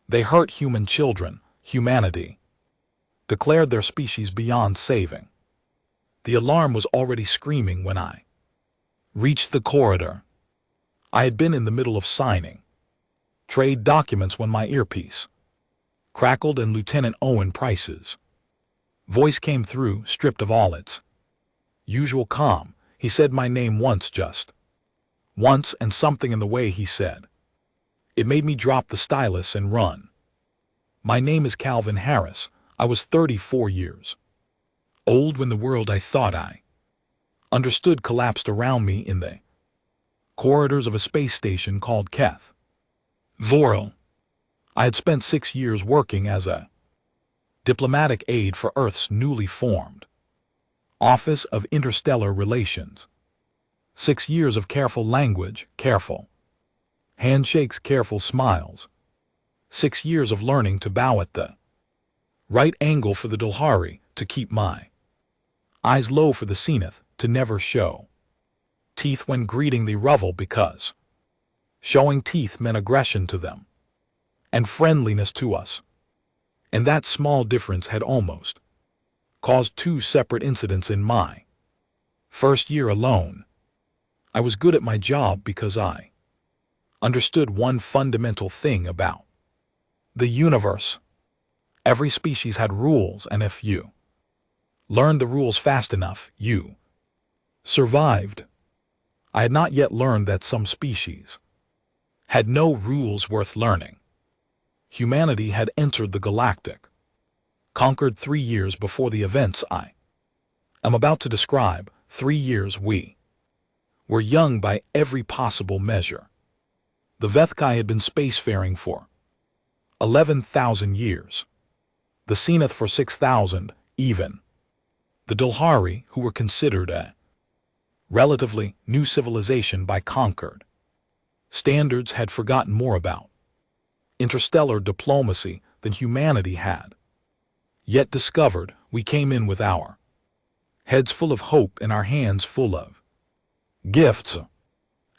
They hurt human children, humanity. Declared their species beyond saving. The alarm was already screaming when I reached the corridor. I had been in the middle of signing trade documents when my earpiece crackled and Lieutenant Owen Price's voice came through, stripped of all its usual calm. He said my name once, just once, and something in the way he said it made me drop the stylus and run. My name is Calvin Harris. I was 34 years old when the world I thought I understood collapsed around me in the corridors of a space station called Keth Vorel. I had spent 6 years working as a diplomatic aide for Earth's newly formed Office of Interstellar Relations. 6 years of careful language, careful handshakes, careful smiles. 6 years of learning to bow at the right angle for the Dolhari, to keep my eyes low for the zenith, to never show teeth when greeting the Revel, because showing teeth meant aggression to them and friendliness to us. And that small difference had almost caused 2 separate incidents in my first year alone. I was good at my job because I understood one fundamental thing about the universe. Every species had rules, and if you learned the rules fast enough, you survived. I had not yet learned that some species had no rules worth learning. Humanity had entered the galactic, conquered 3 years before the events I am about to describe. 3 years we were young by every possible measure. The Vethkai had been spacefaring for 11,000 years. The Zenith for 6,000, even. The Dolhari, who were considered a relatively new civilization by conquered standards, had forgotten more about interstellar diplomacy than humanity had yet discovered. We came in with our heads full of hope and our hands full of gifts: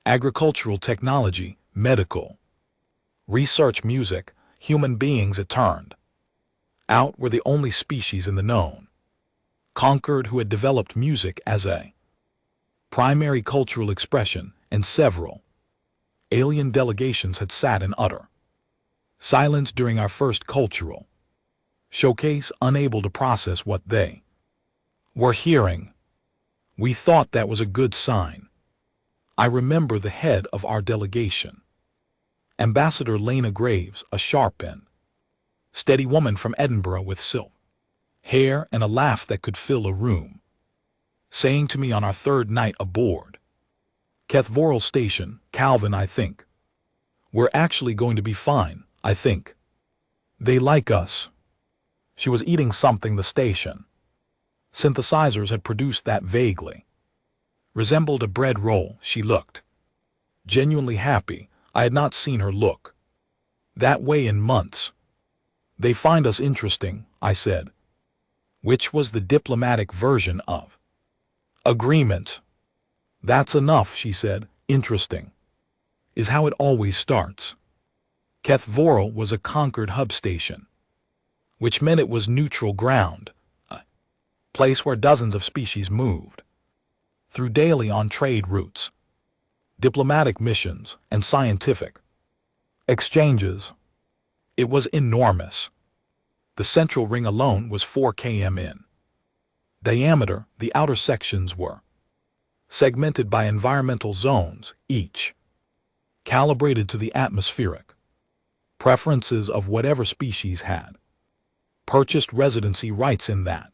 agricultural technology, medical research, music. Human beings, it turned out, were the only species in the known conquered who had developed music as a primary cultural expression, and several alien delegations had sat in utter silence during our first cultural showcase, unable to process what they were hearing. We thought that was a good sign. I remember the head of our delegation, Ambassador Lena Graves, a sharp and steady woman from Edinburgh with silk hair and a laugh that could fill a room, saying to me on our 3rd night aboard Keth Vorel Station, "Calvin, I think we're actually going to be fine. I think they like us." She was eating something the station synthesizers had produced that vaguely resembled a bread roll. She looked genuinely happy. I had not seen her look that way in months. "They find us interesting," I said, which was the diplomatic version of agreement. "That's enough," she said. "Interesting is how it always starts." Keth Vorel was a conquered hub station, which meant it was neutral ground, a place where dozens of species moved through daily on trade routes, diplomatic missions, and scientific exchanges. It was enormous. The central ring alone was 4 km in diameter. The outer sections were segmented by environmental zones, each calibrated to the atmospheric preferences of whatever species had purchased residency rights in that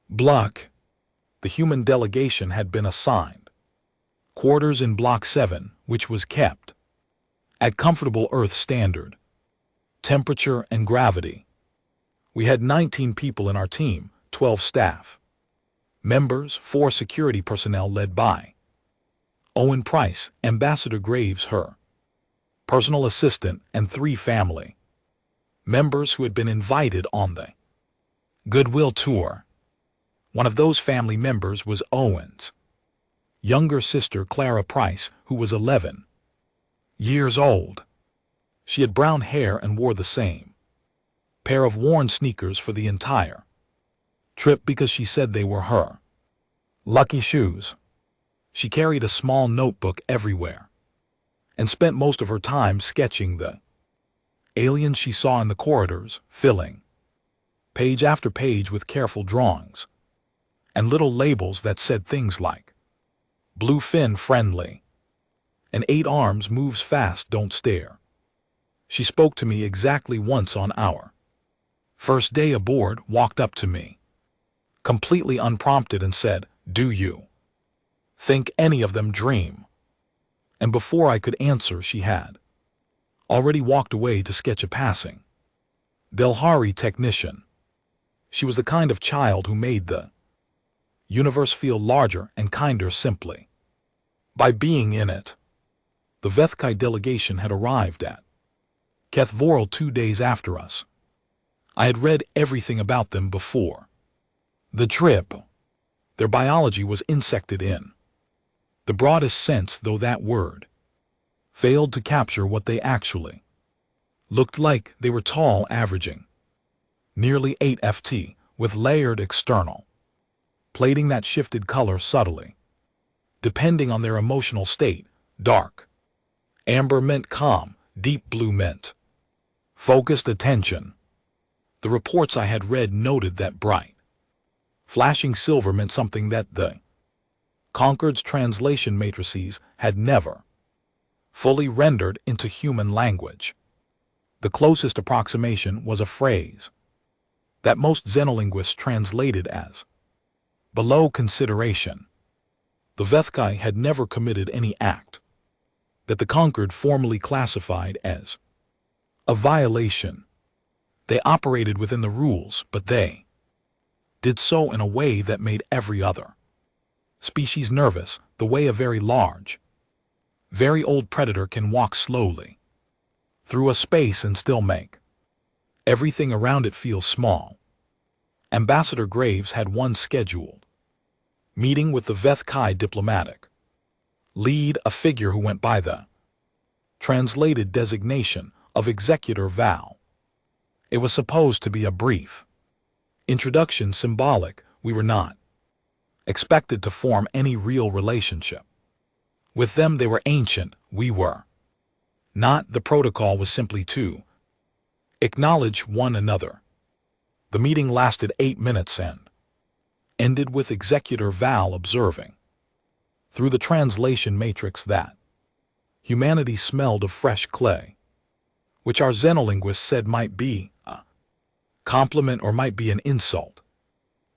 block. The human delegation had been assigned quarters in Block 7, which was kept at comfortable Earth standard temperature and gravity. We had 19 people in our team, 12 staff members, 4 security personnel led by Owen Price, Ambassador Graves, her personal assistant, and 3 family members who had been invited on the Goodwill tour. One of those family members was Owen's younger sister, Clara Price, who was 11 years old. She had brown hair and wore the same pair of worn sneakers for the entire trip because she said they were her lucky shoes. She carried a small notebook everywhere and spent most of her time sketching the aliens she saw in the corridors, filling page after page with careful drawings and little labels that said things like bluefin friendly and 8 arms moves fast, don't stare. She spoke to me exactly once on our first day aboard, walked up to me completely unprompted and said, "Do you think any of them dream?" And before I could answer, she had already walked away to sketch a passing Delhari technician. She was the kind of child who made the universe feel larger and kinder simply by being in it. The Vethkai delegation had arrived at Kethvoral 2 days after us. I had read everything about them before the trip. Their biology was insected in the broadest sense, though that word failed to capture what they actually looked like. They were tall, averaging nearly 8 ft, with layered external plating that shifted color subtly depending on their emotional state. Dark amber meant calm, deep blue meant focused attention. The reports I had read noted that bright flashing silver meant something that the Concord's translation matrices had never fully rendered into human language. The closest approximation was a phrase that most xenolinguists translated as below consideration. The Vethkai had never committed any act that the Concord formally classified as a violation. They operated within the rules, but they did so in a way that made every other species nervous, the way a very large, very old predator can walk slowly through a space and still make everything around it feel small. Ambassador Graves had one scheduled meeting with the Vethkai diplomatic lead, a figure who went by the translated designation of Executor Val. It was supposed to be a brief introduction, symbolic. We were not expected to form any real relationship with them. They were ancient, we were not. The protocol was simply to acknowledge one another. The meeting lasted 8 minutes and ended with Executor Val observing through the translation matrix that humanity smelled of fresh clay, which our xenolinguists said might be a compliment or might be an insult,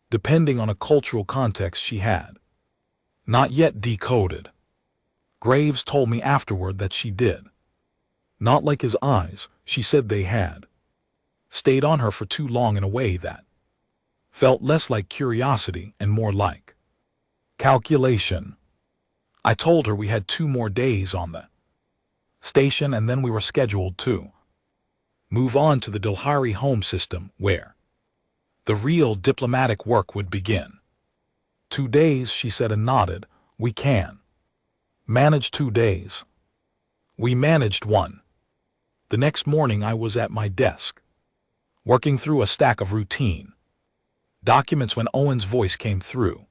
depending on a cultural context she had not yet decoded. Graves told me afterward that she did not like his eyes. She said they had stayed on her for too long in a way that felt less like curiosity and more like calculation. I told her we had 2 more days on the station and then we were scheduled to move on to the Delhari home system, where the real diplomatic work would begin. 2 days, she said and nodded. We can manage 2 days. We managed 1. The next morning I was at my desk, working through a stack of routine documents when Owen's voice came through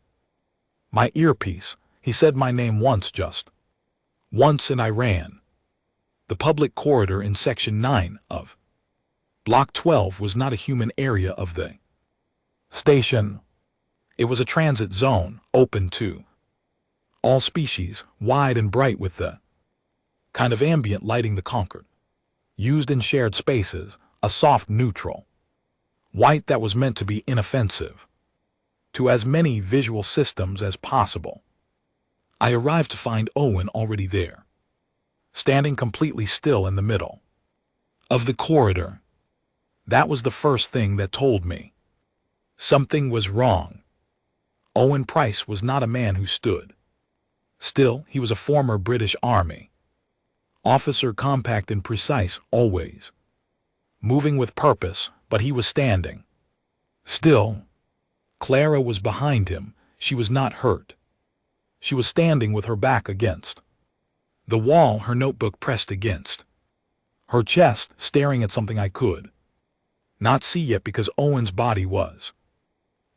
my earpiece. He said my name once, just once, and I ran. The public corridor in Section 9 of Block 12 was not a human area of the station. It was a transit zone, open to all species, wide and bright with the kind of ambient lighting the Concord used in shared spaces, a soft neutral white that was meant to be inoffensive to as many visual systems as possible. I arrived to find Owen already there, standing completely still in the middle of the corridor. That was the first thing that told me something was wrong. Owen Price was not a man who stood still. He was a former British Army officer, compact and precise, always moving with purpose, but he was standing still. Clara was behind him. She was not hurt. She was standing with her back against the wall, her notebook pressed against her chest staring at something I could not see yet because Owen's body was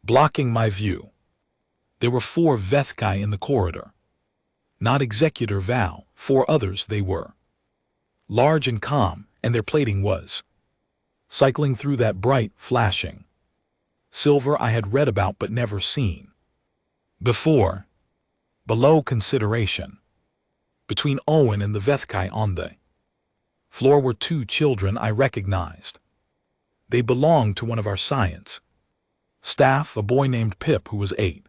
blocking my view. There were 4 Vethkai in the corridor. Not Executor Val, 4 others they were. Large and calm, and their plating was cycling through that bright, flashing silver I had read about but never seen before. Below consideration, between Owen and the Vethkai on the floor were 2 children I recognized. They belonged to one of our science staff, a boy named Pip who was 8,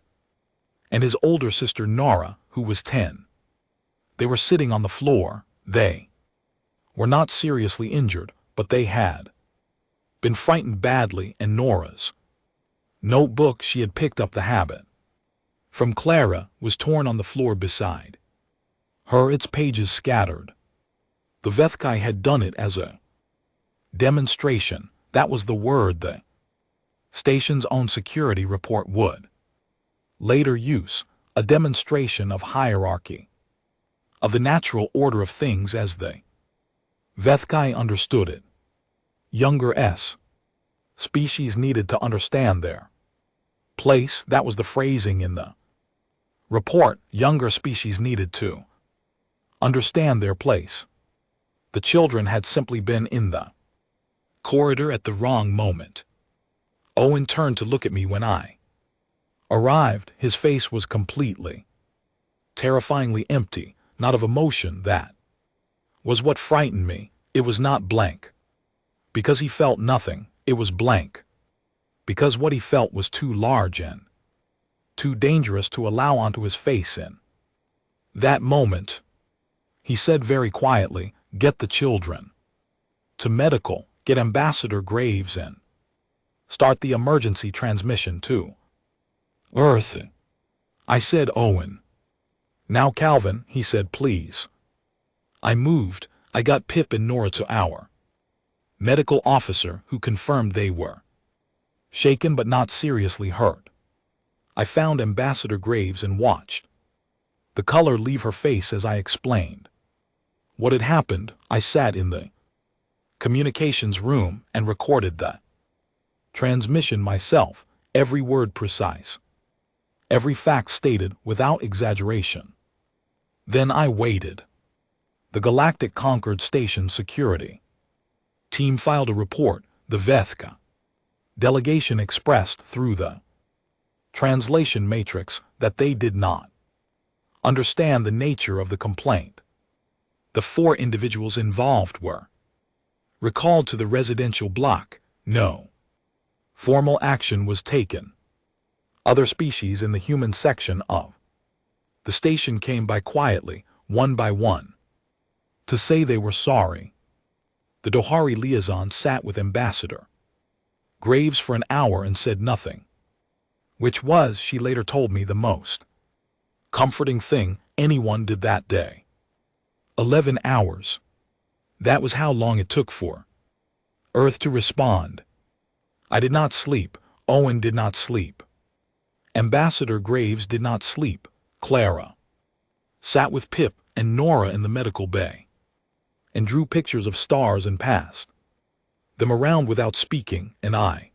and his older sister Nora who was 10. They were sitting on the floor. They were not seriously injured, but they had been frightened badly, and Nora's notebook, she had picked up the habit from Clara, was torn on the floor beside her, its pages scattered. The Vethkai had done it as a demonstration. That was the word the station's own security report would later use, a demonstration of hierarchy, of the natural order of things as the Vethkai understood it. Younger species needed to understand their place. That was the phrasing in the report. Younger species needed to understand their place. The children had simply been in the corridor at the wrong moment. Owen turned to look at me when I arrived. His face was completely, terrifyingly empty, not of emotion. That was what frightened me. It was not blank because he felt nothing. It was blank because what he felt was too large and too dangerous to allow onto his face in that moment. He said very quietly, "Get the children to medical, get Ambassador Graves in. Start the emergency transmission to Earth." I said, "Owen." "Now, Calvin," he said, "please." I moved. I got Pip and Nora to our medical officer, who confirmed they were shaken but not seriously hurt. I found Ambassador Graves and watched the color leave her face as I explained what had happened. I sat in the communications room and recorded the transmission myself, every word precise, every fact stated without exaggeration. Then I waited. The Galactic Concord Station security team filed a report. The Vethka delegation expressed through the translation matrix that they did not understand the nature of the complaint. The 4 individuals involved were recalled to the residential block. No formal action was taken. Other species in the human section of the station came by quietly, one by one, to say they were sorry. The Dohari liaison sat with Ambassador Graves for an hour and said nothing, which was, she later told me, the most comforting thing anyone did that day. 11 hours. That was how long it took for Earth to respond. I did not sleep. Owen did not sleep. Ambassador Graves did not sleep. Clara sat with Pip and Nora in the medical bay and drew pictures of stars and passed them around without speaking, and I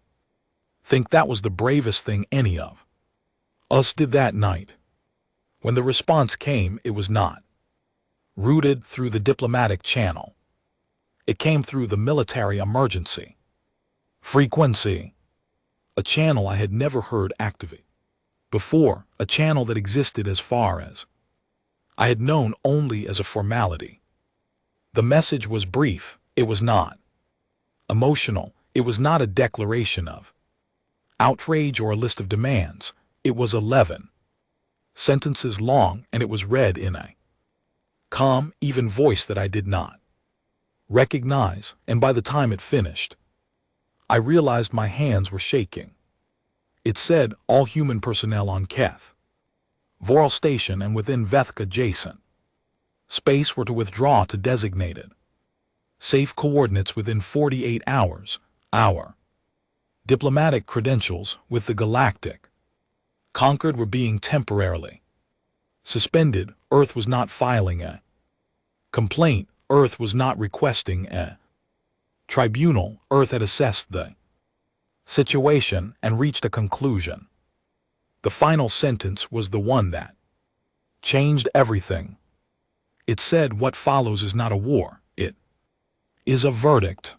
think that was the bravest thing any of us did that night. When the response came, it was not routed through the diplomatic channel. It came through the military emergency frequency, a channel I had never heard activate before, a channel that existed as far as I had known only as a formality. The message was brief. It was not emotional. It was not a declaration of outrage or a list of demands. It was 11 sentences long, and it was read in a calm, even voice that I did not recognize, and by the time it finished, I realized my hands were shaking. It said, "All human personnel on Keth Voral Station and within Vethka adjacent space were to withdraw to designated safe coordinates within 48 hours. Our diplomatic credentials with the Galactic Concord were being temporarily suspended. Earth was not filing a complaint. Earth was not requesting a tribunal, Earth had assessed the situation and reached a conclusion. The final sentence was the one that changed everything. It said what follows is not a war, it is a verdict.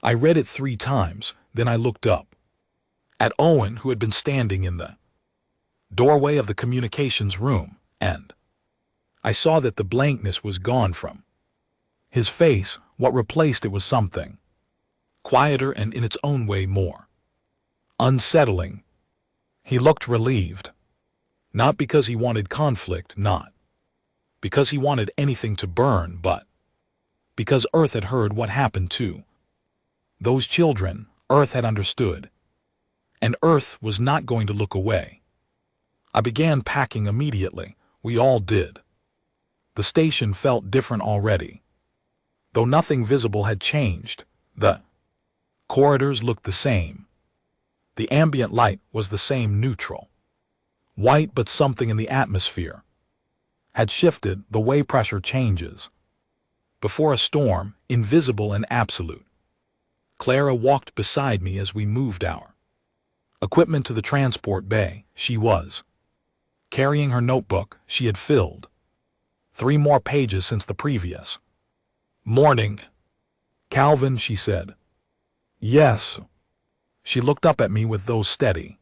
I read it 3 times, then I looked up at Owen, who had been standing in the doorway of the communications room, and I saw that the blankness was gone from his face. What replaced it was something quieter and in its own way more unsettling. He looked relieved. Not because he wanted conflict, not because he wanted anything to burn, but because Earth had heard what happened to those children. Earth had understood. And Earth was not going to look away. I began packing immediately. We all did. The station felt different already. Though nothing visible had changed, the corridors looked the same. The ambient light was the same, neutral, white, but something in the atmosphere had shifted the way pressure changes. Before a storm, invisible and absolute. Clara walked beside me as we moved our equipment to the transport bay. She was carrying her notebook. She had filled 3 more pages since the previous morning. "Calvin," she said. "Yes." She looked up at me with those steady,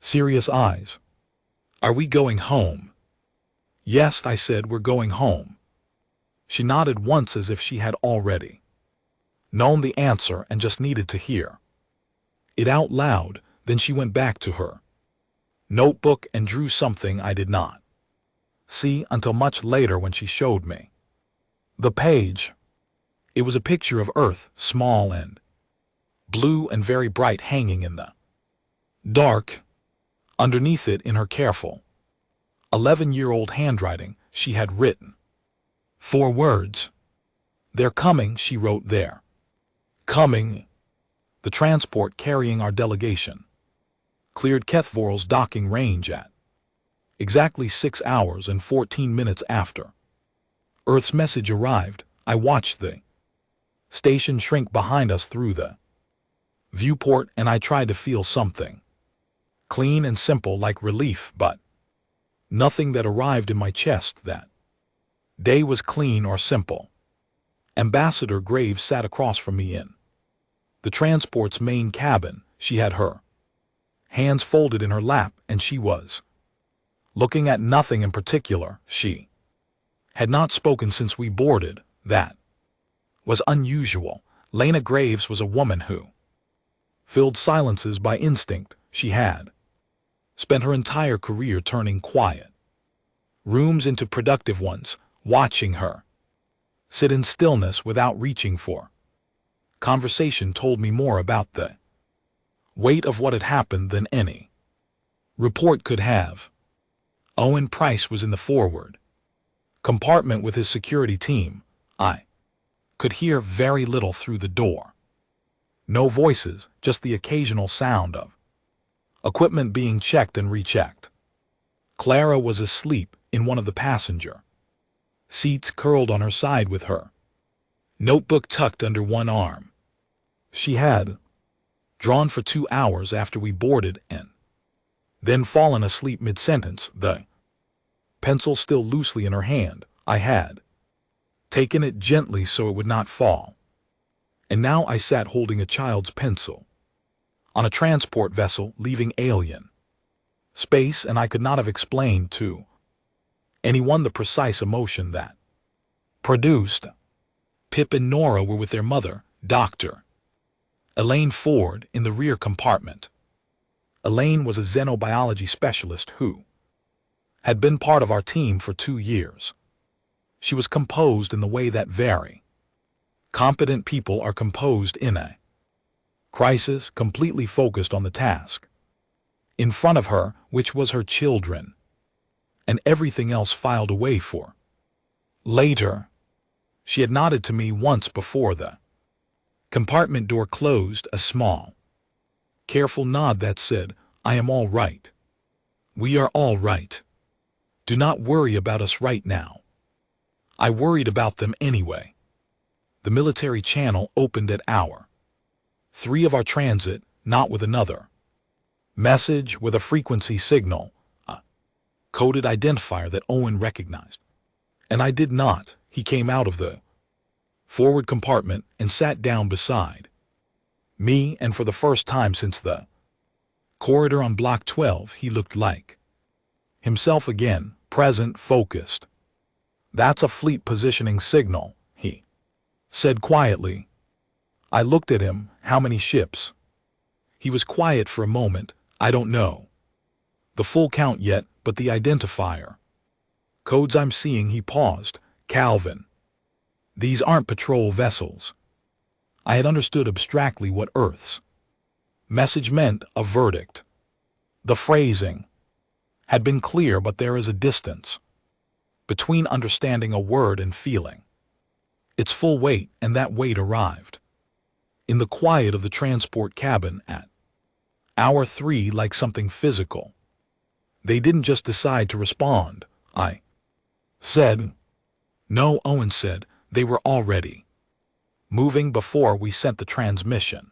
serious eyes. "Are we going home?" "Yes," I said, "we're going home." She nodded once as if she had already known the answer and just needed to hear it out loud. Then she went back to her notebook and drew something I did not see until much later when she showed me the page. It was a picture of Earth, small and blue and very bright, hanging in the dark. Underneath it, in her careful 11-year-old handwriting, she had written 4 words. "They're coming," she wrote there. "Coming." The transport carrying our delegation cleared Kethvoral's docking range at exactly 6 hours and 14 minutes after Earth's message arrived. I watched the station shrink behind us through the viewport, and I tried to feel something clean and simple like relief, but nothing that arrived in my chest that day was clean or simple. Ambassador Graves sat across from me in the transport's main cabin. She had her hands folded in her lap, and she was looking at nothing in particular. She had not spoken since we boarded. That was unusual. Lena Graves was a woman who filled silences by instinct. She had spent her entire career turning quiet rooms into productive ones. Watching her sit in stillness without reaching for conversation told me more about the weight of what had happened than any report could have. Owen Price was in the forward compartment with his security team. I could hear very little through the door. No voices, just the occasional sound of equipment being checked and rechecked. Clara was asleep in one of the passenger seats, curled on her side with her notebook tucked under one arm. She had drawn for 2 hours after we boarded and then fallen asleep mid-sentence, the pencil still loosely in her hand. I had taken it gently so it would not fall, and now I sat holding a child's pencil on a transport vessel leaving alien space, and I could not have explained to anyone the precise emotion that produced. Pip and Nora were with their mother, Dr. Elaine Ford, in the rear compartment. Elaine was a xenobiology specialist who had been part of our team for 2 years. She was composed in the way that very competent people are composed in a crisis, completely focused on the task in front of her, which was her children, and everything else filed away for later. She had nodded to me once before the compartment door closed, a small, careful nod that said, "I am all right. We are all right. Do not worry about us right now." I worried about them anyway. The military channel opened at hour 3 of our transit, not with another message with a frequency signal, a coded identifier that Owen recognized. And I did not. He came out of the forward compartment and sat down beside me, and for the first time since the corridor on Block 12, he looked like himself again, present, focused. "That's a fleet positioning signal," he said quietly. I looked at him. "How many ships?" He was quiet for a moment. "I don't know the full count yet, but the identifier codes I'm seeing," he paused. "Calvin, these aren't patrol vessels." I had understood abstractly what Earth's message meant, a verdict. The phrasing had been clear, but there is a distance between understanding a word and feeling its full weight, and that weight arrived in the quiet of the transport cabin at hour 3 like something physical. "They didn't just decide to respond," I said. "No," Owen said, "they were already moving before we sent the transmission.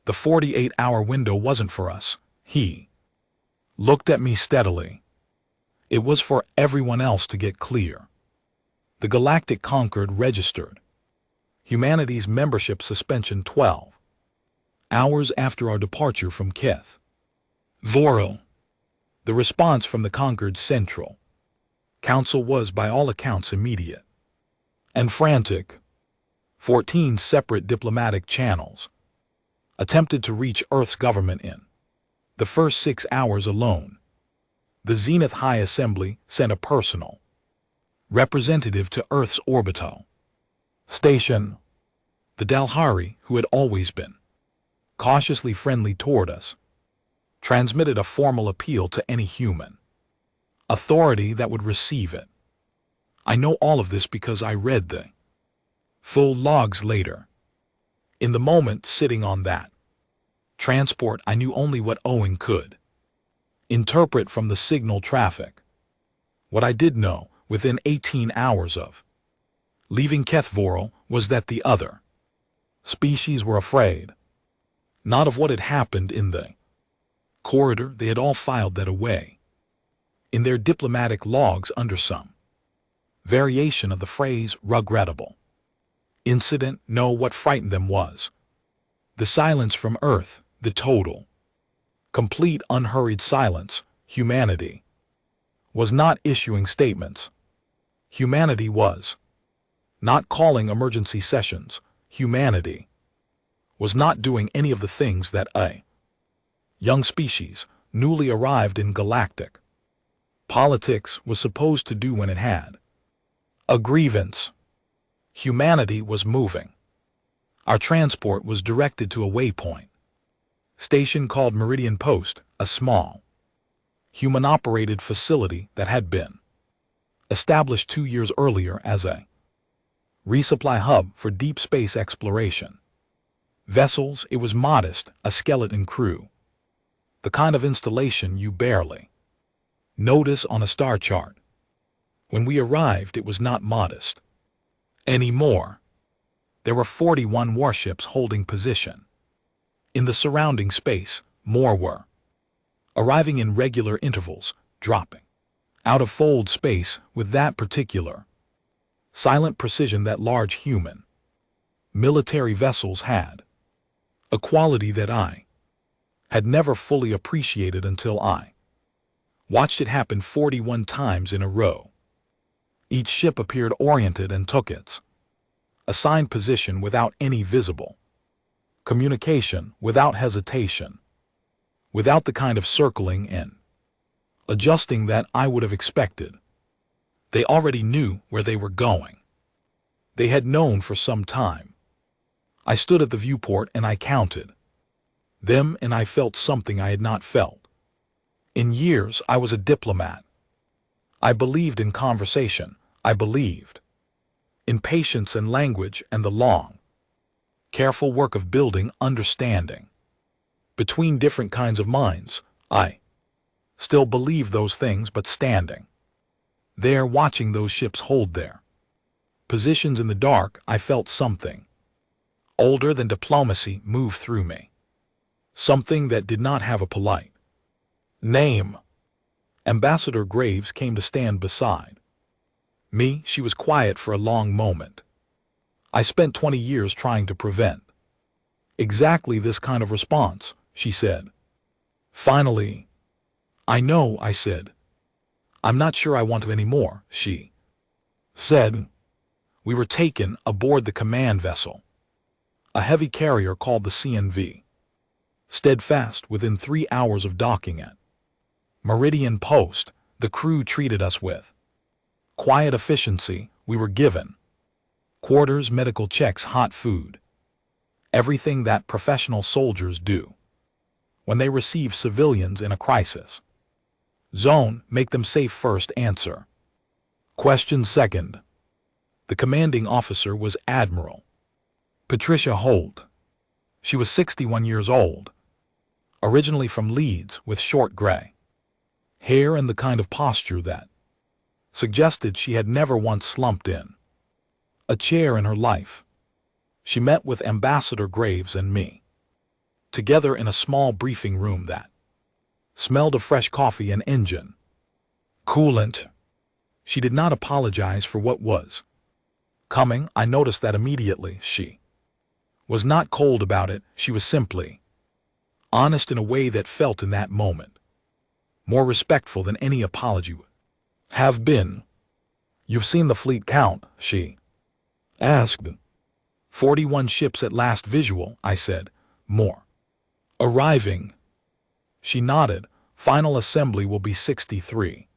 The 48-hour window wasn't for us." He looked at me steadily. "It was for everyone else to get clear." The Galactic Concord registered humanity's membership suspension 12 hours after our departure from Keth Vorel. The response from the Concord Central Council was by all accounts immediate and frantic. 14 separate diplomatic channels attempted to reach Earth's government in the first 6 hours alone. The Zenith High Assembly sent a personal representative to Earth's orbital station. The Dalhari, who had always been cautiously friendly toward us, transmitted a formal appeal to any human authority that would receive it. I know all of this because I read the full logs later. In the moment sitting on that transport, I knew only what Owen could interpret from the signal traffic. What I did know, within 18 hours of leaving Keth Vorel, was that the other species were afraid. Not of what had happened in the corridor, they had all filed that away in their diplomatic logs under some variation of the phrase regrettable incident. No, what frightened them was the silence from Earth, the total, complete, unhurried silence. Humanity was not issuing statements. Humanity was not calling emergency sessions. Humanity was not doing any of the things that a young species, newly arrived in galactic politics, was supposed to do when it had a grievance. Humanity was moving. Our transport was directed to a waypoint station called Meridian Post, a small, human-operated facility that had been established 2 years earlier as a resupply hub for deep space exploration vessels. It was modest, a skeleton crew, the kind of installation you barely notice on a star chart. When we arrived, it was not modest anymore. There were 41 warships holding position in the surrounding space. More were arriving in regular intervals, dropping out of fold space with that particular silent precision that large human military vessels had, a quality that I had never fully appreciated until I watched it happen 41 times in a row. Each ship appeared oriented and took its assigned position without any visible communication, without hesitation, without the kind of circling and adjusting that I would have expected. They already knew where they were going. They had known for some time. I stood at the viewport and I counted them, and I felt something I had not felt in years. I was a diplomat. I believed in conversation. I believed in patience and language and the long, careful work of building understanding between different kinds of minds. I still believe those things, but standing there watching those ships hold their Positions in the dark, I felt something older than diplomacy move through me. Something that did not have a polite name. Ambassador Graves came to stand beside me. She was quiet for a long moment. I spent 20 years trying to prevent exactly this kind of response, she said. Finally, I know, I said. I'm not sure I want to anymore, she said. We were taken aboard the command vessel, a heavy carrier called the CNV. Steadfast within 3 hours of docking at Meridian Post, the crew treated us with quiet efficiency. We were given quarters, medical checks, hot food, everything that professional soldiers do when they receive civilians in a crisis zone. Make them safe first, answer questions second. The commanding officer was Admiral Patricia Holt. She was 61 years old, originally from Leeds, with short gray hair and the kind of posture that suggested she had never once slumped in a chair in her life. She met with Ambassador Graves and me together in a small briefing room that smelled of fresh coffee and engine coolant. She did not apologize for what was coming. I noticed that immediately. She was not cold about it. She was simply honest in a way that felt in that moment more respectful than any apology would have been. You've seen the fleet count, she asked. 41 ships at last visual, I said. More arriving. She nodded. Final assembly will be 63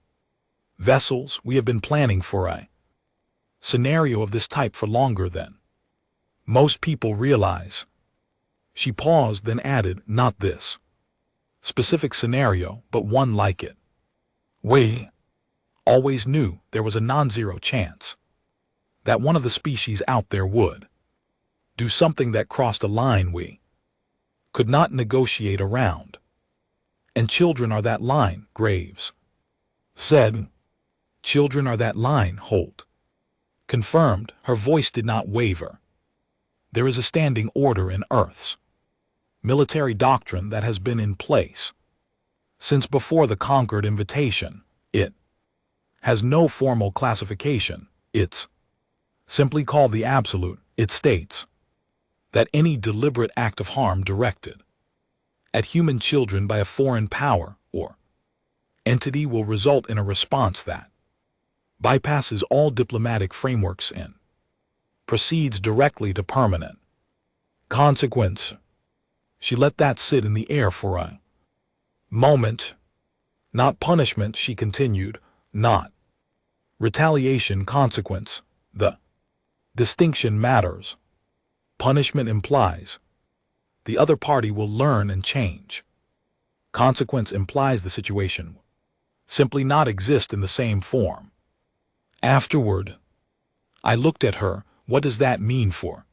vessels. We have been planning for a scenario of this type for longer than most people realize. She paused, then added, not this specific scenario, but one like it. We always knew there was a non-zero chance that one of the species out there would do something that crossed a line we could not negotiate around. And children are that line, Graves said. Children are that line, Holt confirmed. Her voice did not waver. There is a standing order in Earth's military doctrine that has been in place since before the Concord invitation. It has no formal classification. It's simply called the absolute. It states that any deliberate act of harm directed at human children by a foreign power or entity will result in a response that bypasses all diplomatic frameworks and proceeds directly to permanent consequence. She let that sit in the air for a moment. Not punishment, she continued, not retaliation, consequence. The distinction matters. Punishment implies the other party will learn and change. Consequence implies the situation simply not exist in the same form. Afterward, I looked at her. What does that mean for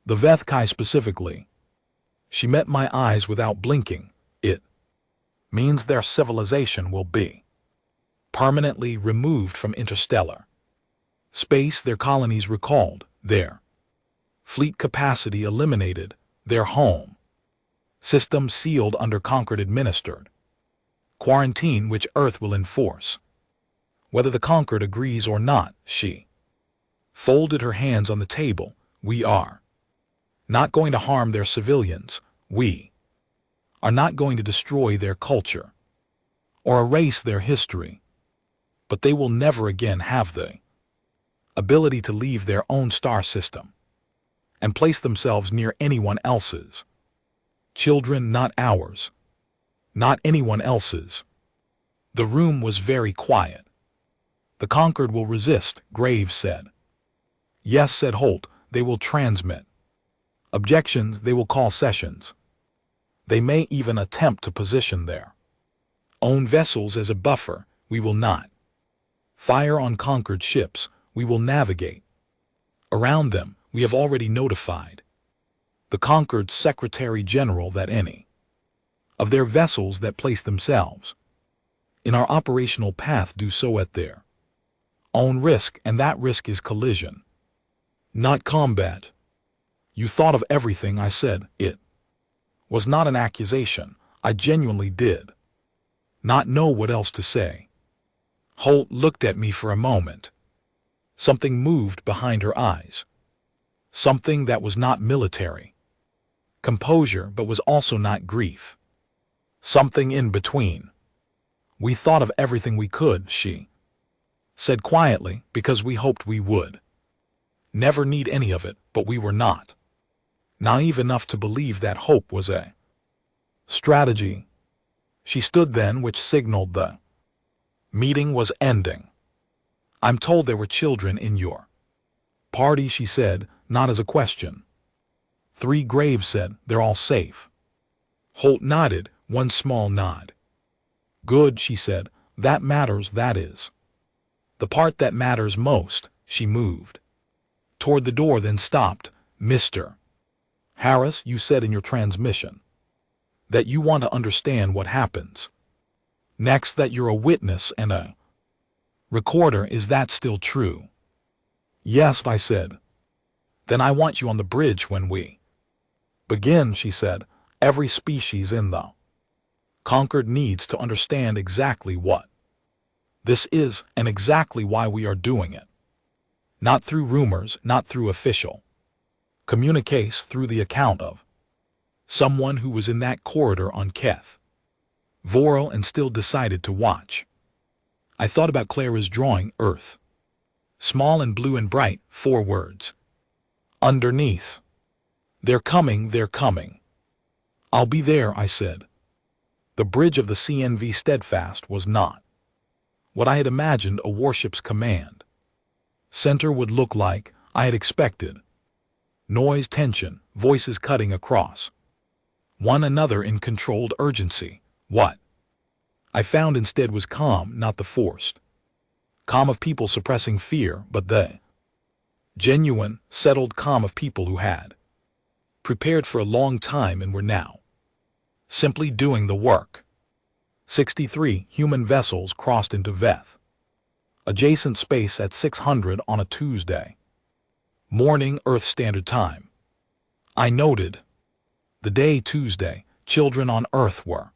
the Vethkai specifically? She met my eyes without blinking. It means their civilization will be permanently removed from interstellar space, their colonies recalled, their fleet capacity eliminated, their home system sealed under Concord administered quarantine which Earth will enforce, whether the Concord agrees or not. She folded her hands on the table. We are not going to harm their civilians. We are not going to destroy their culture or erase their history, but they will never again have the ability to leave their own star system and place themselves near anyone else's. Children, not ours, not anyone else's. The room was very quiet. The Concord will resist, Graves said. Yes, said Holt, they will transmit objections, they will call sessions. They may even attempt to position their own vessels as a buffer. We will not fire on Concord ships. We will navigate around them. We have already notified the Concord Secretary General that any of their vessels that place themselves in our operational path do so at their own risk, and that risk is collision. not combat. You thought of everything I said. It was not an accusation. I genuinely did not know what else to say. Holt looked at me for a moment. Something moved behind her eyes. Something that was not military. Composure, but was also not grief. Something in between. We thought of everything we could, she said quietly, because we hoped we would never need any of it, but we were not naive enough to believe that hope was a strategy. She stood then, which signaled the meeting was ending. I'm told there were children in your party, she said, not as a question. 3 Graves said, they're all safe. Holt nodded, one small nod. Good, she said, that matters, that is the part that matters most. She moved toward the door, then stopped. Mr. Harris, you said in your transmission that you want to understand what happens next, that you're a witness and a recorder. Is that still true? Yes, I said. Then I want you on the bridge when we begin, she said. Every species in the Concord needs to understand exactly what this is and exactly why we are doing it. Not through rumors, not through official communiques, through the account of someone who was in that corridor on Keth Vorel and still decided to watch. I thought about Clara's drawing, Earth. Small and blue and bright, 4 words. Underneath. They're coming, they're coming. I'll be there, I said. The bridge of the CNV Steadfast was not what I had imagined a warship's command center would look like. I had expected noise, tension, voices cutting across one another in controlled urgency. What I found instead was calm, not the forced calm of people suppressing fear, but the genuine, settled calm of people who had prepared for a long time and were now simply doing the work. 63 human vessels crossed into Veth adjacent space at 600 on a Tuesday morning, Earth Standard Time. I noted the day Tuesday. Children on Earth were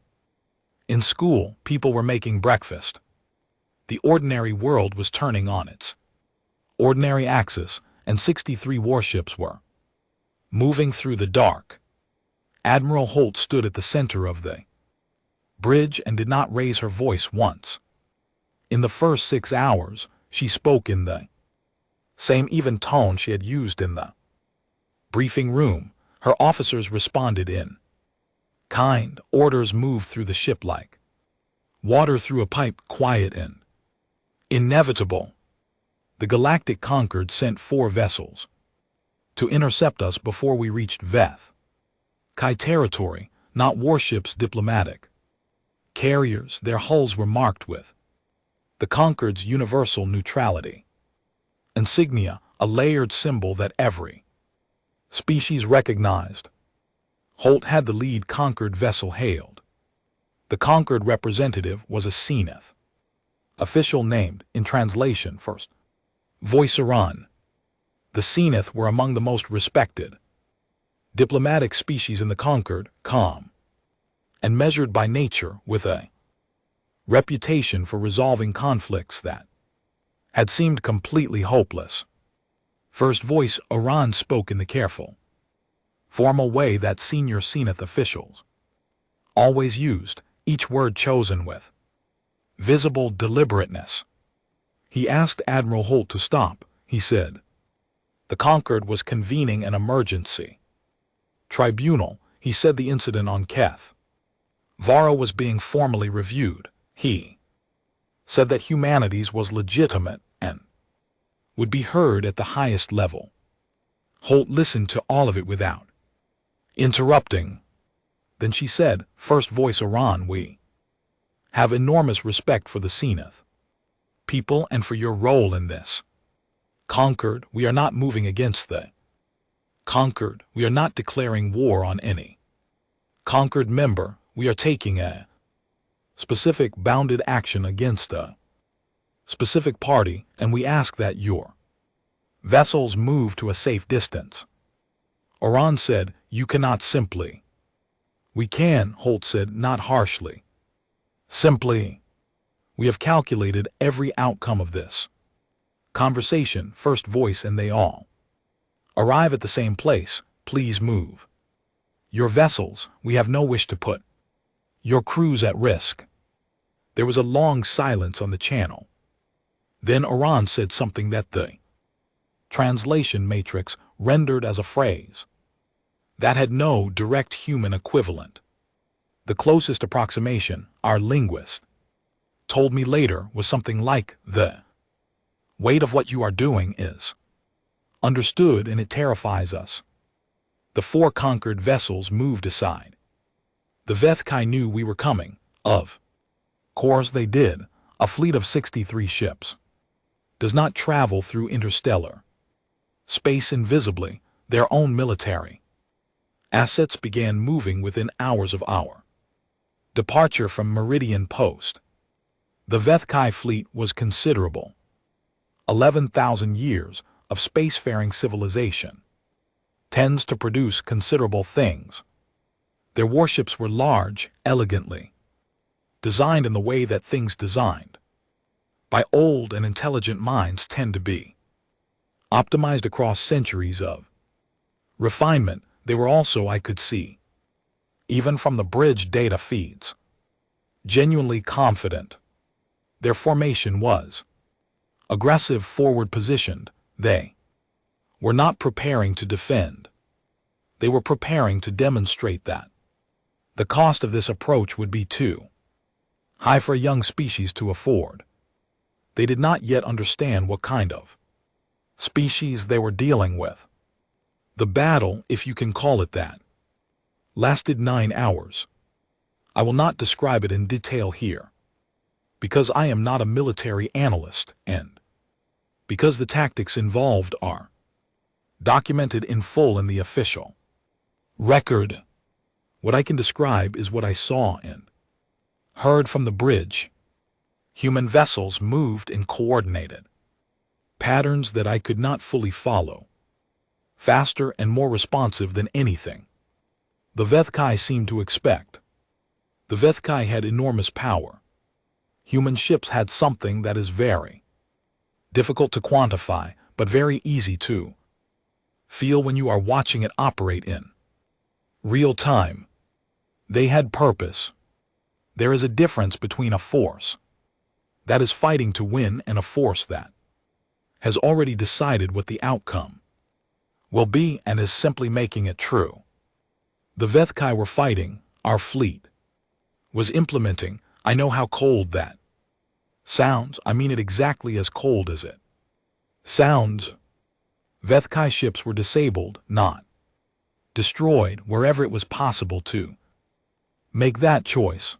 in school, people were making breakfast. The ordinary world was turning on its ordinary axis, and 63 warships were moving through the dark. Admiral Holt stood at the center of the bridge and did not raise her voice once. In the first 6 hours, she spoke in the same even tone she had used in the briefing room. Her officers responded in kind. Orders moved through the ship like water through a pipe, quiet and inevitable. The Galactic Concord sent 4 vessels to intercept us before we reached Veth Kai territory, not warships, diplomatic carriers. Their hulls were marked with the Concord's universal neutrality insignia, a layered symbol that every species recognized. Holt had the lead Concord vessel hailed. The Concord representative was a Zenith official named, in translation, First Voice Iran. The Zenith were among the most respected diplomatic species in the Concord, calm and measured by nature, with a reputation for resolving conflicts that had seemed completely hopeless. First Voice Iran spoke in the careful, formal way that senior Zenith officials always used, each word chosen with visible deliberateness. He asked Admiral Holt to stop. He said the Concord was convening an emergency tribunal. He said the incident on Keth Vara was being formally reviewed. He said that humanities was legitimate and would be heard at the highest level. Holt listened to all of it without interrupting. Then she said, First Voice Iran, we have enormous respect for the Zenith people and for your role in this. Concord, we are not moving against the Concord. We are not declaring war on any Concord member. We are taking a specific bounded action against a specific party, and we ask that your Vessels moved to a safe distance. Oran said, "You cannot simply." "We can," Holt said, not harshly. "Simply. We have calculated every outcome of this." Conversation, first voice, and they all arrive at the same place. "Please move. Your vessels, we have no wish to put your crews at risk." There was a long silence on the channel. Then Oran said something that the translation matrix rendered as a phrase that had no direct human equivalent. The closest approximation, our linguist told me later, was something like, "The weight of what you are doing is understood and it terrifies us." The four conquered vessels moved aside. The Vethkai knew we were coming. Of course they did. A fleet of 63 ships does not travel through interstellar space invisibly. Their own military assets began moving within hours of our departure from Meridian Post. The Vethkai fleet was considerable. 11,000 years of spacefaring civilization tends to produce considerable things. Their warships were large, elegantly designed in the way that things designed by old and intelligent minds tend to be, optimized across centuries of refinement. They were also, I could see, even from the bridge data feeds, genuinely confident. Their formation was aggressive, forward positioned. They were not preparing to defend. They were preparing to demonstrate that the cost of this approach would be too high for a young species to afford. They did not yet understand what kind of species they were dealing with. The battle, if you can call it that, lasted 9 hours. I will not describe it in detail here, because I am not a military analyst and because the tactics involved are documented in full in the official record. What I can describe is what I saw and heard from the bridge. Human vessels moved in coordinated patterns that I could not fully follow, faster and more responsive than anything the Vethkai seemed to expect. The Vethkai had enormous power. Human ships had something that is very difficult to quantify, but very easy to feel when you are watching it operate in real time. They had purpose. There is a difference between a force that is fighting to win and a force that has already decided what the outcome will be and is simply making it true. The Vethkai were fighting, our fleet was implementing. I know how cold that sounds. I mean it exactly as cold as it sounds. Vethkai ships were disabled, not destroyed, wherever it was possible to make that choice.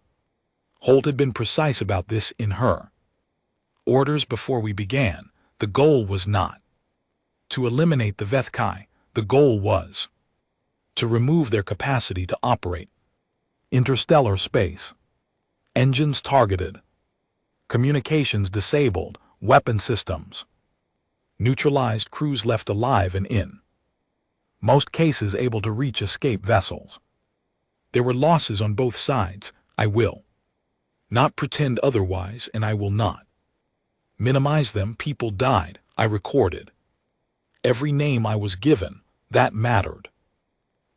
Holt had been precise about this in her orders before we began. The goal was not to eliminate the Vethkai. The goal was to remove their capacity to operate interstellar space. Engines targeted, communications disabled, weapon systems neutralized, crews left alive and in most cases able to reach escape vessels. There were losses on both sides. I will not pretend otherwise, and I will not minimize them. People died. I recorded every name I was given. That mattered.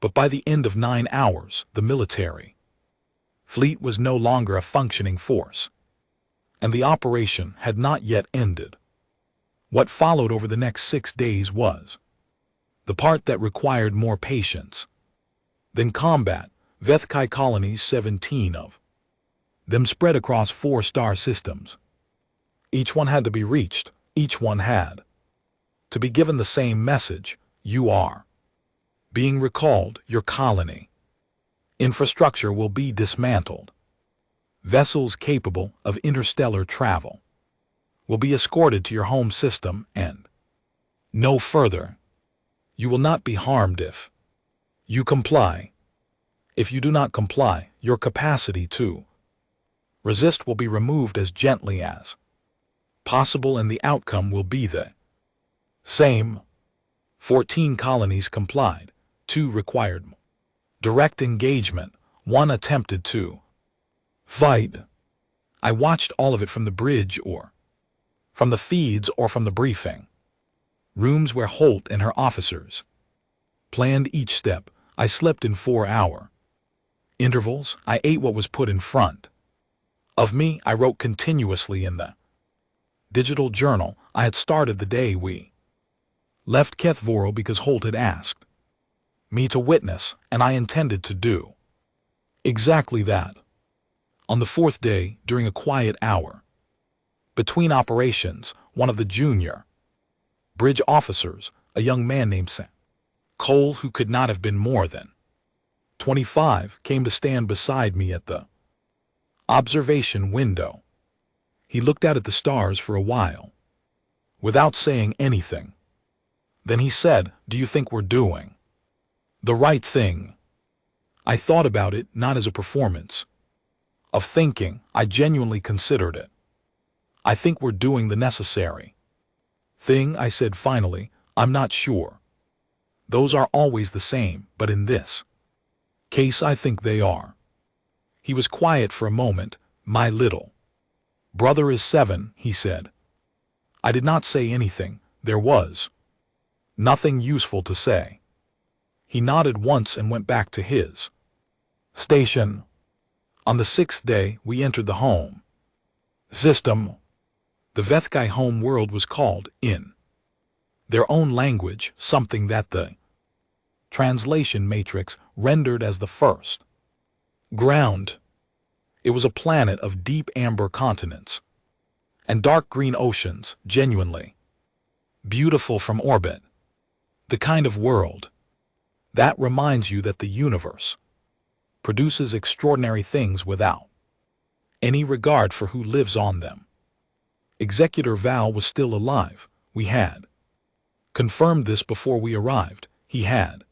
But by the end of 9 hours, the military fleet was no longer a functioning force, and the operation had not yet ended. What followed over the next 6 days was the part that required more patience than combat. Vethkai colonies, 17 of them spread across 4 star systems. Each one had to be reached. Each one had to be given the same message: you are being recalled. Your colony infrastructure will be dismantled. Vessels capable of interstellar travel will be escorted to your home system and no further. You will not be harmed if you comply. If you do not comply, your capacity to resist will be removed as gently as possible, and the outcome will be the Same. 14 colonies complied, 2 required direct engagement, 1 attempted to fight. I watched all of it from the bridge or from the feeds or from the briefing rooms where Holt and her officers planned each step. I slept in 4-hour intervals. I ate what was put in front of me. I wrote continuously in the digital journal I had started the day we left Kethvoro because Holt had asked me to witness, and I intended to do exactly that. On the 4th day, during a quiet hour between operations, one of the junior bridge officers, a young man named Sam Cole, who could not have been more than 25, came to stand beside me at the observation window. He looked out at the stars for a while, without saying anything. Then he said, "Do you think we're doing the right thing?" I thought about it not as a performance of thinking. I genuinely considered it. "I think we're doing the necessary thing," I said finally. "I'm not sure. Those are always the same, but in this case I think they are." He was quiet for a moment. "My little brother is 7, he said. I did not say anything. There was nothing useful to say. He nodded once and went back to his station. On the 6th day, we entered the home system. The Vethkai home world was called, in their own language, something that the translation matrix rendered as the first ground. It was a planet of deep amber continents and dark green oceans, genuinely beautiful from orbit. The kind of world that reminds you that the universe produces extraordinary things without any regard for who lives on them. Executor Val was still alive. We had confirmed this before we arrived. He had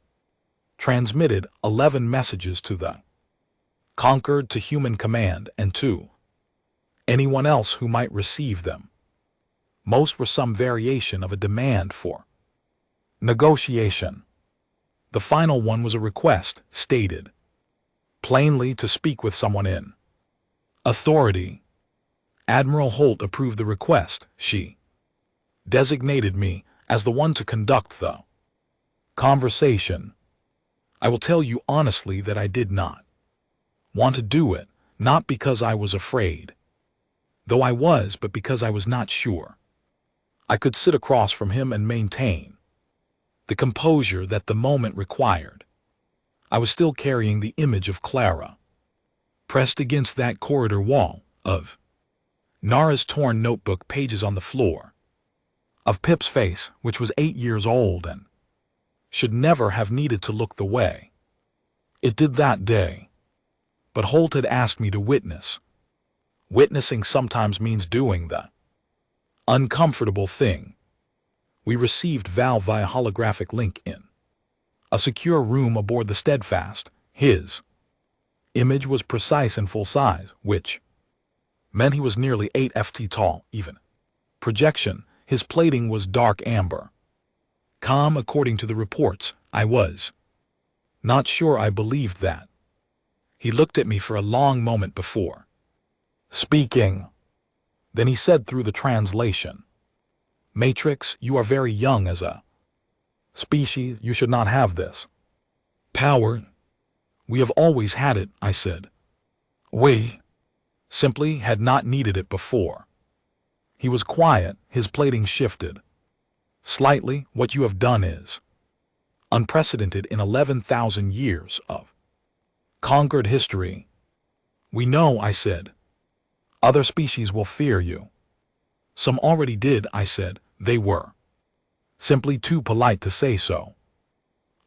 transmitted 11 messages to the Conquered, to Human Command, and to anyone else who might receive them. Most were some variation of a demand for negotiation. The final one was a request, stated plainly, to speak with someone in authority. Admiral Holt approved the request. She designated me as the one to conduct the conversation. I will tell you honestly that I did not want to do it, not because I was afraid, though I was, but because I was not sure I could sit across from him and maintain the composure that the moment required. I was still carrying the image of Clara, pressed against that corridor wall, of Nara's torn notebook pages on the floor, of Pip's face, which was 8 years old and should never have needed to look the way it did that day. But Holt had asked me to witness. Witnessing sometimes means doing the uncomfortable thing. We received Val via holographic link in a secure room aboard the Steadfast. His image was precise and full size, which meant he was nearly 8 ft tall, even projection. His plating was dark amber. Calm, according to the reports. I was not sure I believed that. He looked at me for a long moment before speaking. Then he said through the translation, "Matrix, you are very young as a species. You should not have this power." "We have always had it," I said. "We simply had not needed it before." He was quiet. His plating shifted slightly. "What you have done is unprecedented in 11,000 years of conquered history." "We know," I said. "Other species will fear you." "Some already did," I said. "They were simply too polite to say so."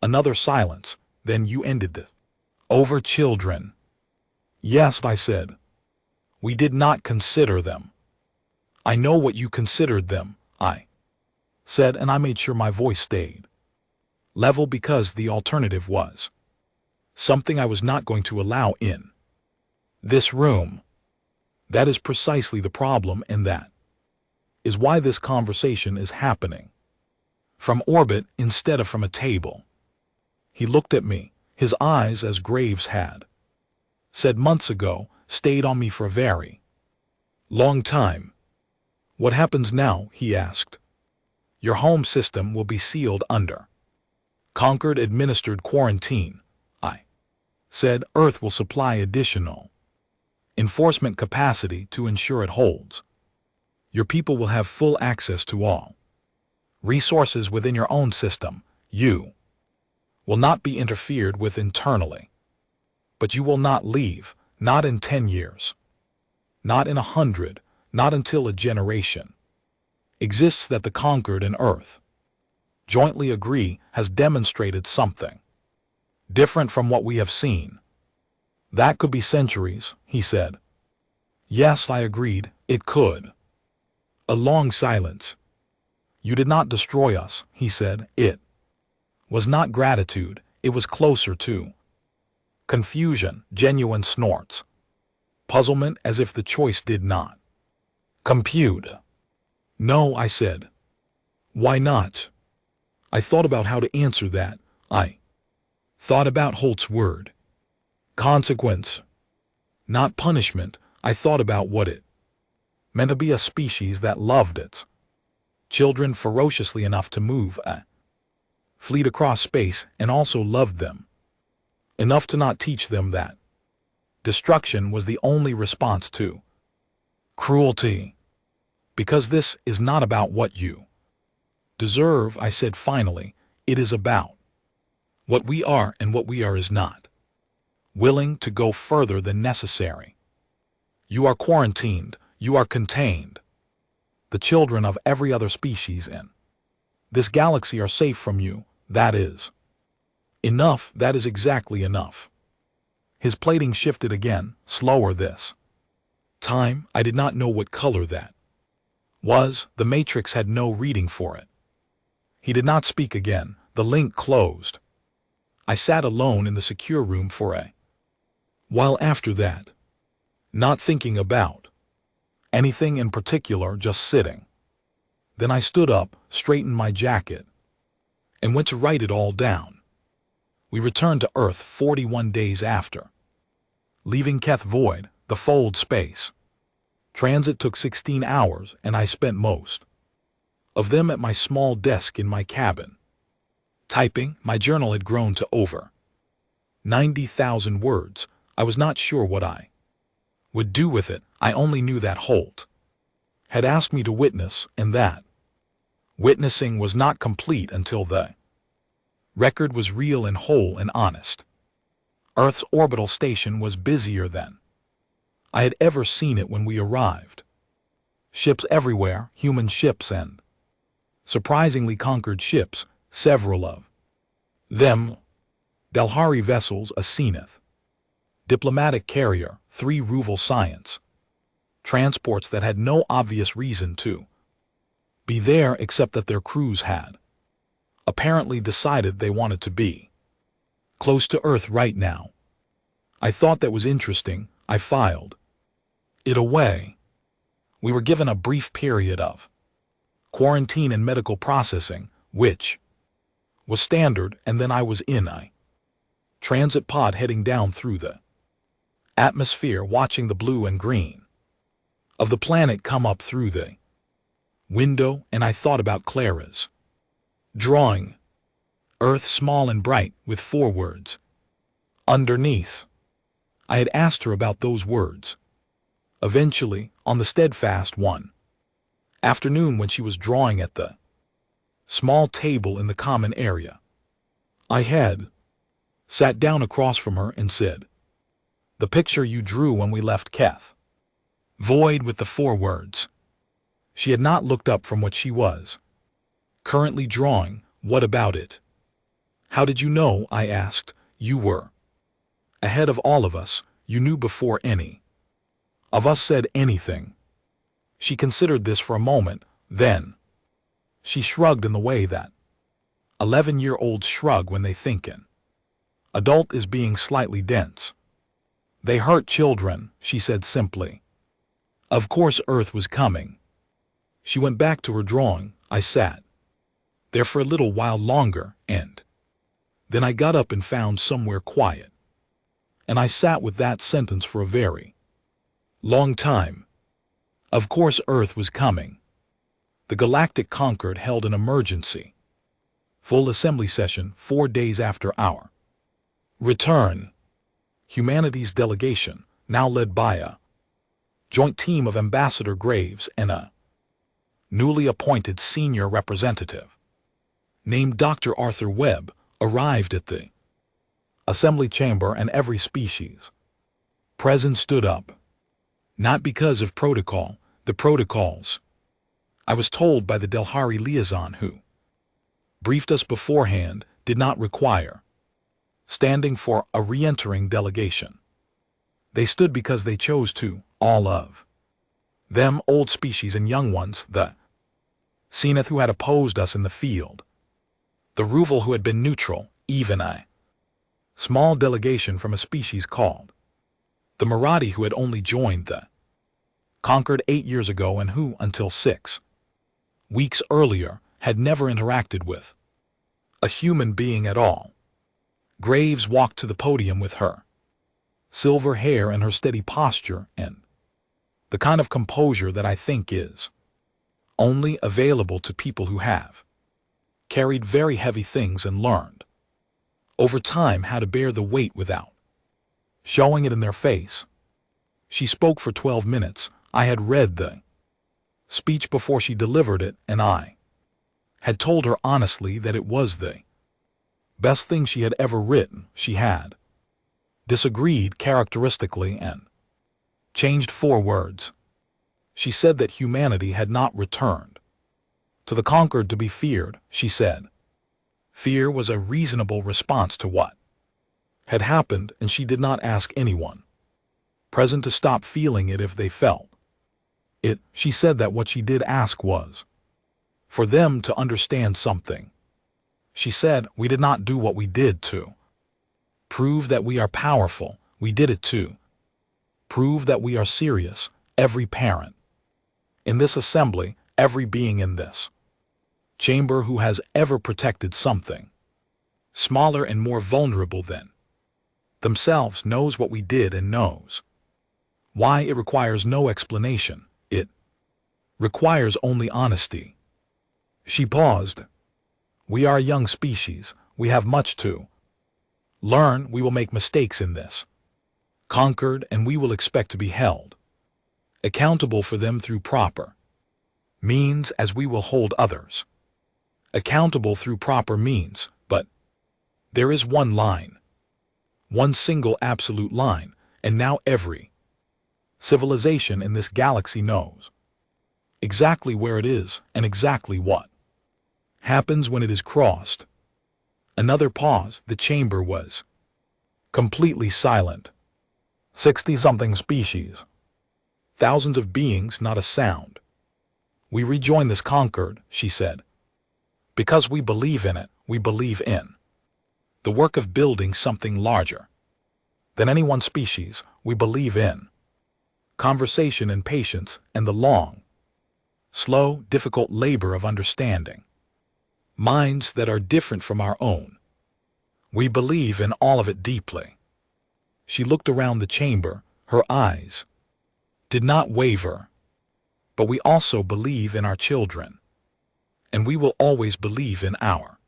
Another silence. Then you ended this. "Over children." "Yes," I said. "We did not consider them." "I know what you considered them," I said, and I made sure my voice stayed level because the alternative was something I was not going to allow in this room. That is precisely the problem, and that is why this conversation is happening. From orbit instead of from a table. He looked at me, his eyes as Graves had. Said months ago, stayed on me for a very long time. What happens now, he asked. Your home system will be sealed under Concord administered quarantine, I said. Earth will supply additional enforcement capacity to ensure it holds. Your people will have full access to all resources within your own system. You will not be interfered with internally. But you will not leave, not in 10 years, not in 100, not until a generation exists that the Concord and Earth jointly agree has demonstrated something different from what we have seen. That could be centuries, he said. Yes, I agreed, it could. A long silence. You did not destroy us, he said. It was not gratitude, it was closer to confusion, genuine snorts. Puzzlement, as if the choice did not compute. No, I said. Why not? I thought about how to answer that. I thought about Holt's word. Consequence. Not punishment. I thought about what it meant to be a species that loved its children ferociously enough to move a fleet across space and also loved them enough to not teach them that destruction was the only response to cruelty. Because this is not about what you deserve, I said finally, it is about what we are, and what we are is not willing to go further than necessary. You are quarantined, you are contained. The children of every other species in this galaxy are safe from you, that is enough, that is exactly enough. His plating shifted again, slower this time. I did not know what color that was, the matrix had no reading for it. He did not speak again, the link closed. I sat alone in the secure room for a while after that, not thinking about anything in particular, just sitting. Then I stood up, straightened my jacket, and went to write it all down. We returned to Earth 41 days after leaving Keth Void, the fold space. Transit took 16 hours, and I spent most of them at my small desk in my cabin. Typing, my journal had grown to over 90,000 words. I was not sure what I would do with it. I only knew that Holt had asked me to witness, and that witnessing was not complete until the record was real and whole and honest. Earth's orbital station was busier than I had ever seen it when we arrived. Ships everywhere, human ships and surprisingly conquered ships, several of them Delhari vessels, a zenith diplomatic carrier, 3 Ruval science transports that had no obvious reason to be there except that their crews had apparently decided they wanted to be close to Earth right now. I thought that was interesting. I filed it away. We were given a brief period of quarantine and medical processing, which was standard, and then I was in a transit pod heading down through the atmosphere, watching the blue and green of the planet come up through the window, and I thought about Clara's drawing. Earth small and bright, with 4 words underneath. I had asked her about those words. Eventually, on the steadfast one afternoon when she was drawing at the small table in the common area, I had sat down across from her and said, "The picture you drew when we left Keth Void with the 4 words." She had not looked up from what she was currently drawing. What about it? How did you know? I asked. You were ahead of all of us. You knew before any of us said anything. She considered this for a moment, then she shrugged in the way that 11-year-olds shrug when they think an adult is being slightly dense. They hurt children, she said simply. Of course Earth was coming. She went back to her drawing. I sat there for a little while longer, and then I got up and found somewhere quiet. And I sat with that sentence for a very long time. Of course Earth was coming. The Galactic Concord held an emergency full assembly session 4 days after our return. Humanity's delegation, now led by a joint team of Ambassador Graves and a newly appointed senior representative named Dr. Arthur Webb, arrived at the assembly chamber, and every species present stood up. Not because of protocol, the protocols, I was told by the Delhari liaison who briefed us beforehand, did not require standing for a re-entering delegation. They stood because they chose to, all of them, old species and young ones, the Zenith who had opposed us in the field, the Ruval who had been neutral, even a small delegation from a species called the Marathi who had only joined the Concord 8 years ago and who, until 6 weeks earlier, had never interacted with a human being at all. Graves walked to the podium with her silver hair and her steady posture and the kind of composure that I think is only available to people who have carried very heavy things and learned over time how to bear the weight without showing it in their face. She spoke for 12 minutes. I had read the speech before she delivered it, and I had told her honestly that it was the best thing she had ever written. She had disagreed characteristically and changed 4 words. She said that humanity had not returned to the Concord to be feared. She said fear was a reasonable response to what had happened, and she did not ask anyone present to stop feeling it if they felt it. She said that what she did ask was for them to understand something. She said, we did not do what we did to prove that we are powerful. We did it to prove that we are serious. Every parent in this assembly, every being in this chamber who has ever protected something smaller and more vulnerable than themselves knows what we did and knows why. It requires no explanation. It requires only honesty. She paused. We are a young species. We have much to learn. We will make mistakes in this Concord, and we will expect to be held accountable for them through proper means, as we will hold others accountable through proper means. But there is one line, one single absolute line, and now every civilization in this galaxy knows exactly where it is and exactly what happens when it is crossed. Another pause. The chamber was completely silent. 60-something species. Thousands of beings, not a sound. We rejoin this Concord, she said, because we believe in it. We believe in the work of building something larger than any one species. We believe in conversation and patience and the long, slow, difficult labor of understanding minds that are different from our own. We believe in all of it deeply. She looked around the chamber. Her eyes did not waver. But we also believe in our children. And we will always believe in our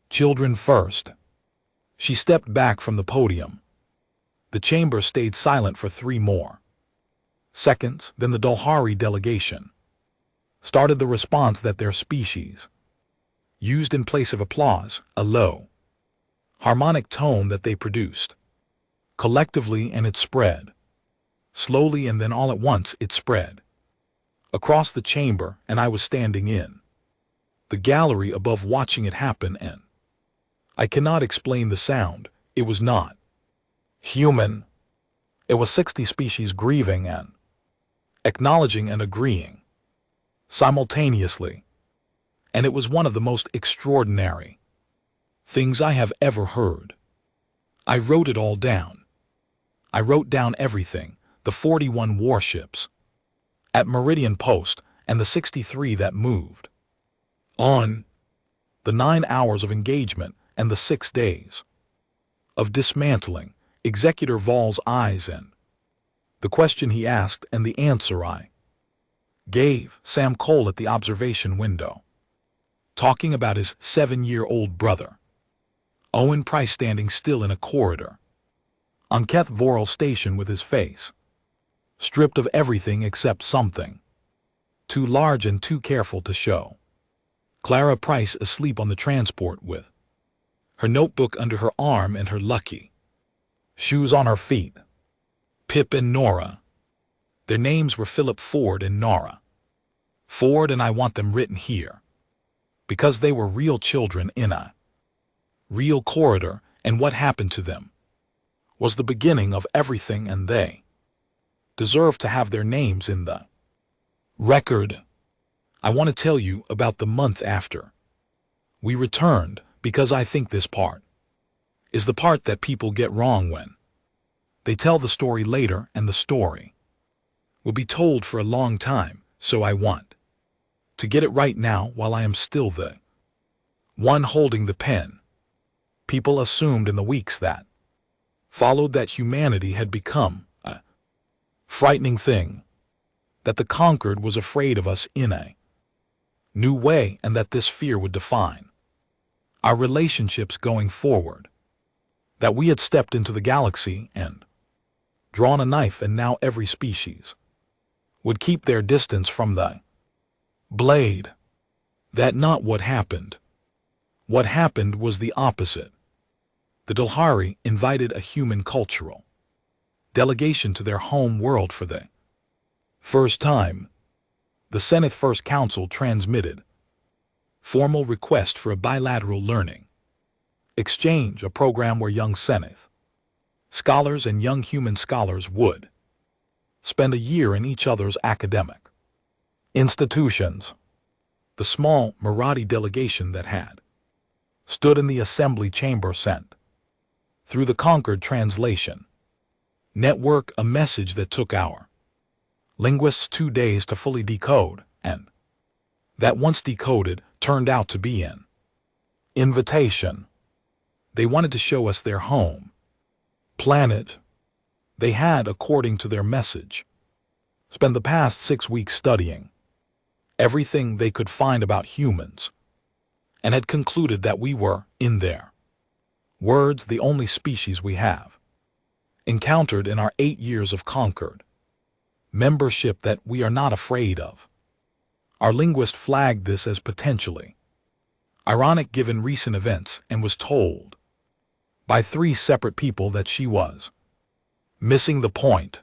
children first. She stepped back from the podium. The chamber stayed silent for 3 more seconds. Then the Dolhari delegation started the response that their species used in place of applause, a low, harmonic tone that they produced collectively, and it spread slowly, and then all at once it spread across the chamber, and I was standing in the gallery above watching it happen, and I cannot explain the sound. It was not human. It was 60 species grieving and acknowledging and agreeing simultaneously. And it was one of the most extraordinary things I have ever heard. I wrote it all down. I wrote down everything, the 41 warships at Meridian Post and the 63 that moved on The 9 hours of engagement and the 6 days of dismantling, Executor Voll's eyes in. The question he asked and the answer I gave, Sam Cole at the observation window, talking about his 7-year-old brother. Owen Price standing still in a corridor on Keth Vorel Station with his face stripped of everything except something too large and too careful to show. Clara Price asleep on the transport with her notebook under her arm and her lucky shoes on her feet. Pip and Nora. Their names were Philip Ford and Nora Ford, and I want them written here because they were real children in a real corridor, and what happened to them was the beginning of everything, and they deserved to have their names in the record. I want to tell you about the month after we returned, because I think this part is the part that people get wrong when they tell the story later, and the story will be told for a long time, so I want to get it right now while I am still the one holding the pen. People assumed in the weeks that followed that humanity had become a frightening thing, that the conquered was afraid of us in a new way, and that this fear would define our relationships going forward, that we had stepped into the galaxy and drawn a knife, and now every species would keep their distance from the blade. That not what happened. What happened was the opposite. The Dilhari invited a human cultural delegation to their home world for the first time. The Seneth First Council transmitted formal request for a bilateral learning exchange, a program where young Seneth scholars and young human scholars would spend a year in each other's academic institutions. The small Marathi delegation that had stood in the assembly chamber sent through the Concord translation network a message that took our linguists 2 days to fully decode, and that once decoded turned out to be an invitation. They wanted to show us their home planet. They had, according to their message, spent the past 6 weeks studying everything they could find about humans, and had concluded that we were, in their words, the only species we have encountered in our 8 years of conquered membership that we are not afraid of. Our linguist flagged this as potentially ironic given recent events, and was told by 3 separate people that she was missing the point.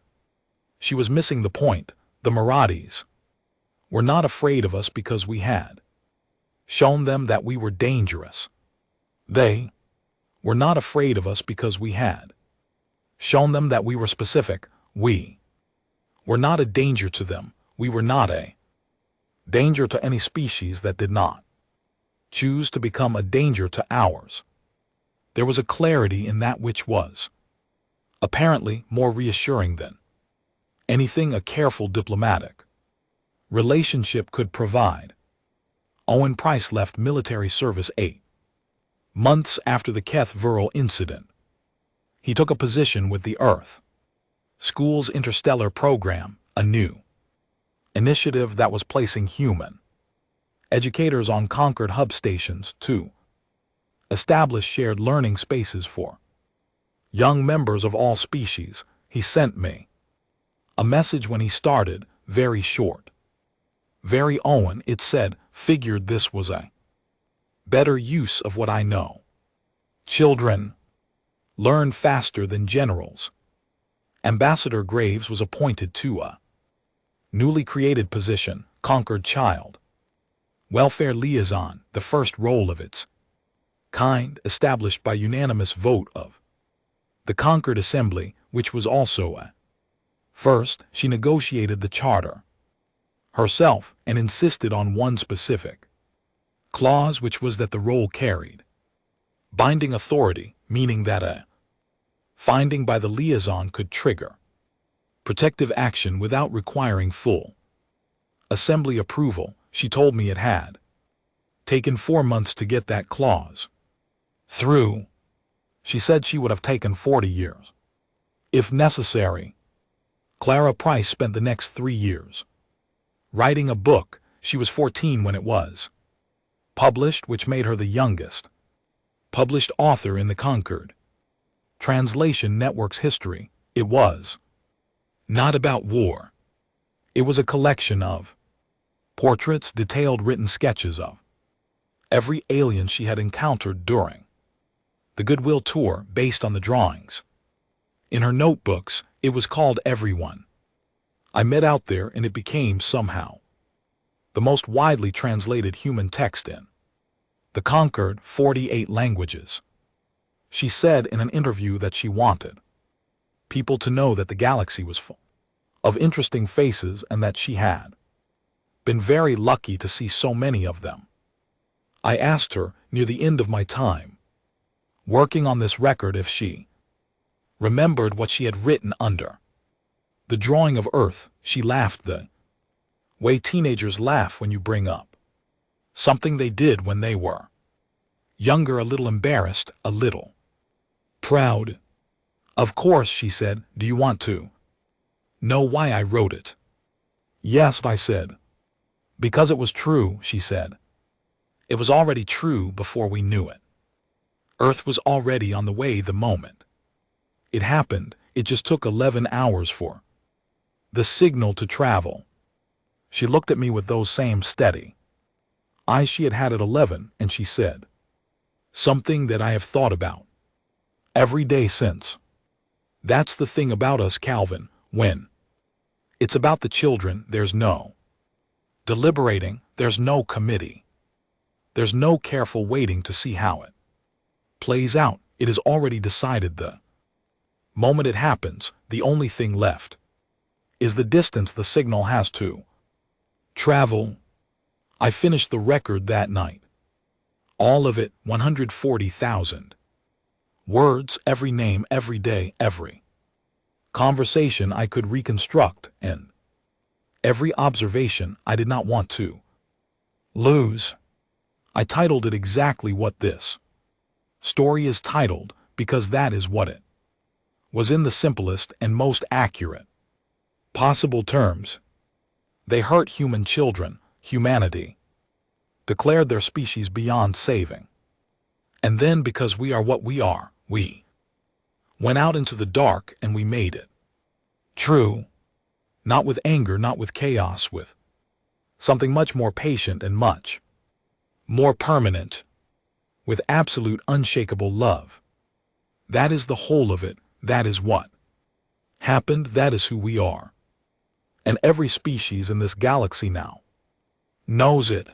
She was missing the point. The Marathis were not afraid of us because we had shown them that we were dangerous. They were not afraid of us because we had shown them that we were specific. We were not a danger to them. We were not a danger to any species that did not choose to become a danger to ours. There was a clarity in that which was apparently more reassuring than anything a careful diplomatic relationship could provide. Owen Price left military service 8 months after the Keth Vorel incident. He took a position with the Earth School's Interstellar Program, a new initiative that was placing human educators on conquered hub stations to establish shared learning spaces for young members of all species. He sent me a message when he started, very short. Very Owen, it said, figured this was a better use of what I know. Children learn faster than generals. Ambassador Graves was appointed to a newly created position, Conquered Child Welfare Liaison, the first role of its kind, established by unanimous vote of the Conquered Assembly, which was also a first. She negotiated the charter herself and insisted on one specific clause, which was that the role carried binding authority, meaning that a finding by the liaison could trigger protective action without requiring full assembly approval. She told me it had Taken 4 months to get that clause through. She said she would have taken 40 years, if necessary. Clara Price spent the next 3 years writing a book. She was 14 when it was published, which made her the youngest published author in the Concord Translation Network's history. It was not about war. It was a collection of portraits, detailed written sketches of every alien she had encountered during the Goodwill Tour, based on the drawings in her notebooks. It was called Everyone I Met Out There, and it became somehow the most widely translated human text in the Concord 48 languages. She said in an interview that she wanted people to know that the galaxy was full of interesting faces and that she had been very lucky to see so many of them. I asked her near the end of my time working on this record if she remembered what she had written under the drawing of Earth. She laughed the way teenagers laugh when you bring up something they did when they were younger, a little embarrassed, a little proud. Of course, she said, do you want to know why I wrote it? Yes, I said. Because it was true, she said. It was already true before we knew it. Earth was already on the way the moment it happened. It just took 11 hours for the signal to travel. She looked at me with those same steady eyes she had had at 11, and she said something that I have thought about every day since. That's the thing about us, Calvin. When it's about the children, there's no deliberating, there's no committee, there's no careful waiting to see how it plays out. It is already decided the moment it happens. The only thing left is the distance the signal has to travel. I finished the record that night. All of it, 140,000 words, every name, every day, every conversation I could reconstruct, and every observation I did not want to lose. I titled it exactly what this story is titled, because that is what it was in the simplest and most accurate possible terms. They hurt human children. Humanity declared their species beyond saving. And then, because we are what we are, we went out into the dark and we made it true. Not with anger, not with chaos, with something much more patient and much more permanent, with absolute unshakable love. That is the whole of it. That is what happened. That is who we are. And every species in this galaxy now knows it.